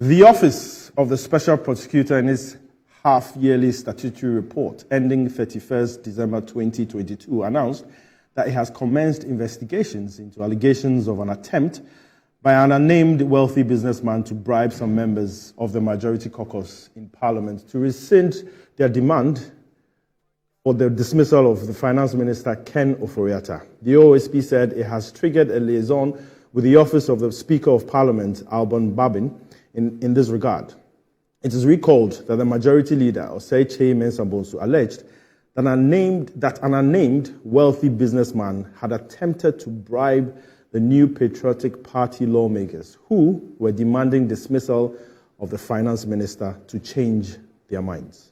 The Office of the Special Prosecutor in its half-yearly statutory report ending 31st December 2022 announced that it has commenced investigations into allegations of an attempt by an unnamed wealthy businessman to bribe some members of the majority caucus in Parliament to rescind their demand for the dismissal of the Finance Minister, Ken Ofori-Atta. The OSP said it has triggered a liaison with the Office of the Speaker of Parliament, Alban Babin, in this regard. It is recalled that the Majority Leader, Osei Mensah-Bonsu, alleged that an unnamed wealthy businessman had attempted to bribe the New Patriotic Party lawmakers who were demanding dismissal of the Finance Minister to change their minds.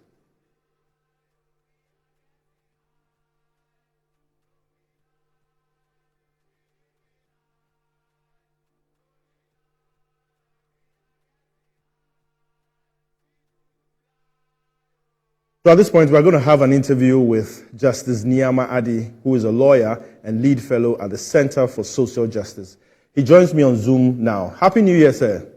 So at this point, we're going to have an interview with Justice Nneɛma Addy, who is a lawyer and lead fellow at the Center for Social Justice. He joins me on Zoom now. Happy New Year, sir.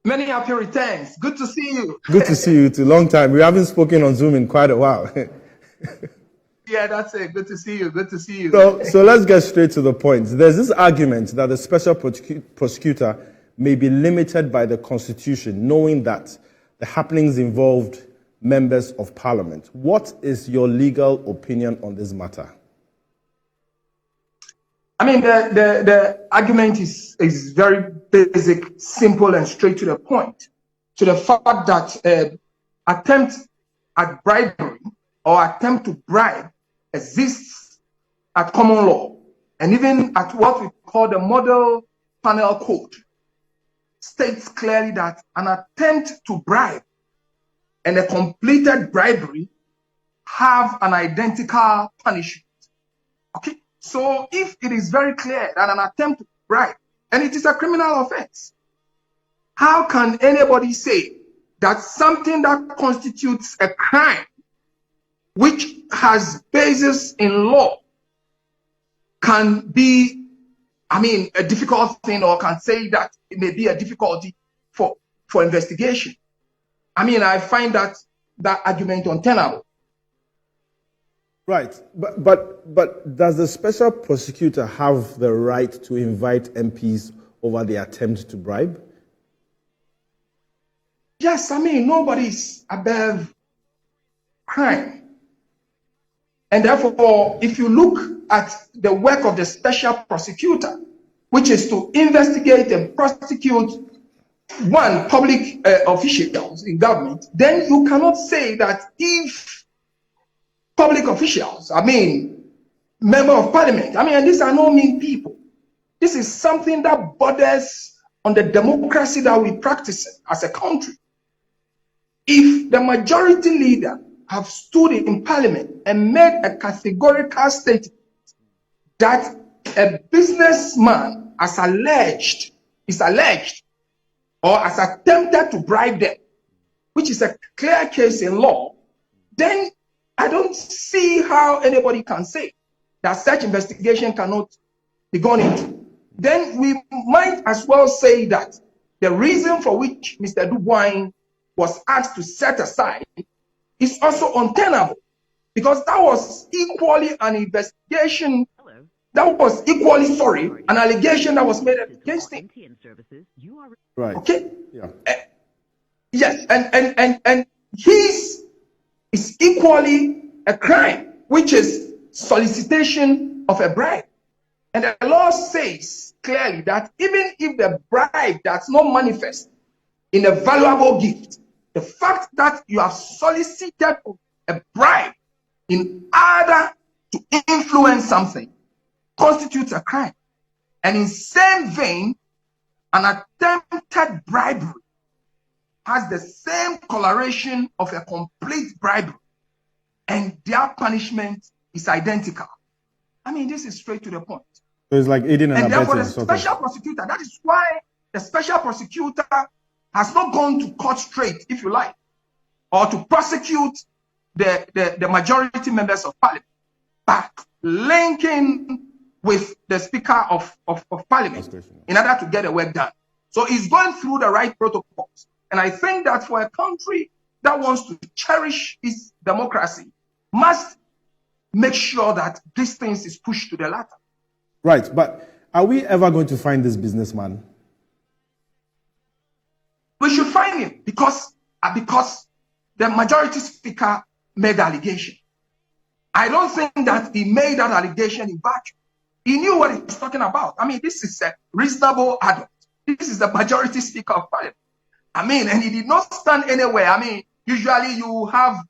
Many happy returns. Good to see you. Good to see you too. Long time. We haven't spoken on Zoom in quite a while. Yeah, that's it. Good to see you. Good to see you. So let's get straight to the point. There's this argument that the special prosecutor may be limited by the Constitution, knowing that the happenings involved members of Parliament. What is your legal opinion on this matter? I mean, the argument is very basic, simple, and straight to the point. To the fact that attempt at bribery or attempt to bribe exists at common law, and even at what we call the Model Penal Code, states clearly that an attempt to bribe and a completed bribery have an identical punishment. Okay, so if it is very clear that an attempt to bribe, and it is a criminal offense, how can anybody say that something that constitutes a crime, which has basis in law, can be, I mean, a difficult thing, or can say that it may be a difficulty for investigation? I mean, I find that argument untenable. Right, but does the special prosecutor have the right to invite MPs over the attempt to bribe? Yes, I mean, nobody's above crime. And therefore, if you look at the work of the special prosecutor, which is to investigate and prosecute public officials in government, then you cannot say that if public officials, I mean, member of parliament, I mean, and these are no mean people. This is something that borders on the democracy that we practice as a country. If the majority leader have stood in parliament and made a categorical statement that a businessman is alleged or has attempted to bribe them, which is a clear case in law, then I don't see how anybody can say that such investigation cannot be gone into. Then we might as well say that the reason for which Mr. Dubois was asked to set aside is also untenable, because that was equally an investigation. That was equally, an allegation that was made against him. Right. Okay. Yeah. Yes, and his is equally a crime, which is solicitation of a bribe. And the law says clearly that even if the bribe does not manifest in a valuable gift, the fact that you have solicited a bribe in order to influence something constitutes a crime. And in same vein, an attempted bribery has the same coloration of a complete bribery, and their punishment is identical. I mean, this is straight to the point. So it's like aiding and abetting. Therefore, the special prosecutor, that is why the special prosecutor has not gone to court straight, if you like, or to prosecute the majority members of parliament, but linking with the Speaker of Parliament in order to get the work done. So he's going through the right protocols. And I think that for a country that wants to cherish its democracy, must make sure that these things is pushed to the latter. Right, but are we ever going to find this businessman? We should find him because the majority speaker made the allegation. I don't think that he made that allegation in vacuum. He knew what he was talking about. I mean, this is a reasonable adult. This is the majority speaker of parliament. I mean, and he did not stand anywhere. I mean, usually you have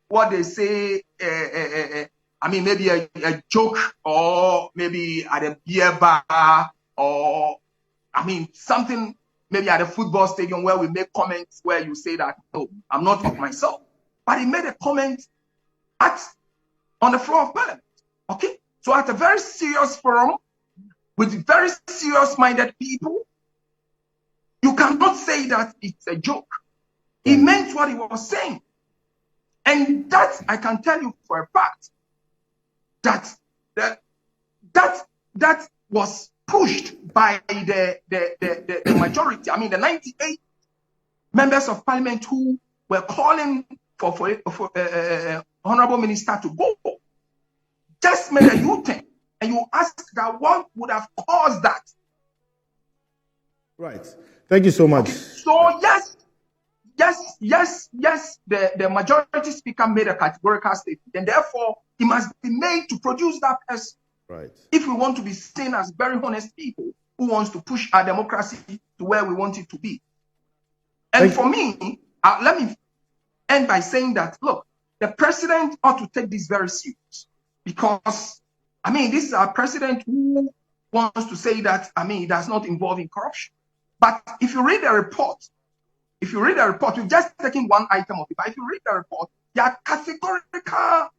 what they say, I mean, maybe a joke, or maybe at a beer bar, or, I mean, something maybe at a football stadium where we make comments where you say that, oh, I'm not of myself. But he made a comment on the floor of parliament, okay? So at a very serious forum, with very serious-minded people, you cannot say that it's a joke. He meant what he was saying. And that, I can tell you for a fact, that was pushed by the majority. I mean, the 98 members of parliament who were calling for honorable minister to go, just made a U-turn. And you ask that what would have caused that? Right. Thank you so much. Okay. So yes, the majority speaker made a categorical statement, and therefore he must be made to produce that person. Right. If we want to be seen as very honest people who wants to push our democracy to where we want it to be. And for me, let me end by saying that, look, the president ought to take this very serious, because, I mean, this is our president who wants to say that, I mean, it does not involve in corruption. But if you read the report, we've just taken one item of it, but if you read the report, there are categorical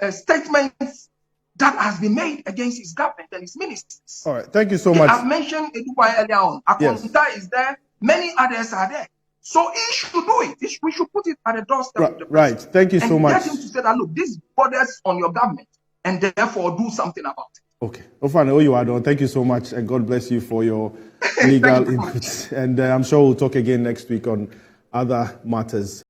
statements that has been made against his government and his ministers. All right, thank you so much. I've mentioned Edubai earlier on. Akonta is there, many others are there. So he should do it. We should put it at the doorstep of the president. Right, thank you so much. And get him to say that, look, this borders on your government, and therefore do something about it. Okay. Thank you so much, and God bless you for your legal input. And I'm sure we'll talk again next week on other matters.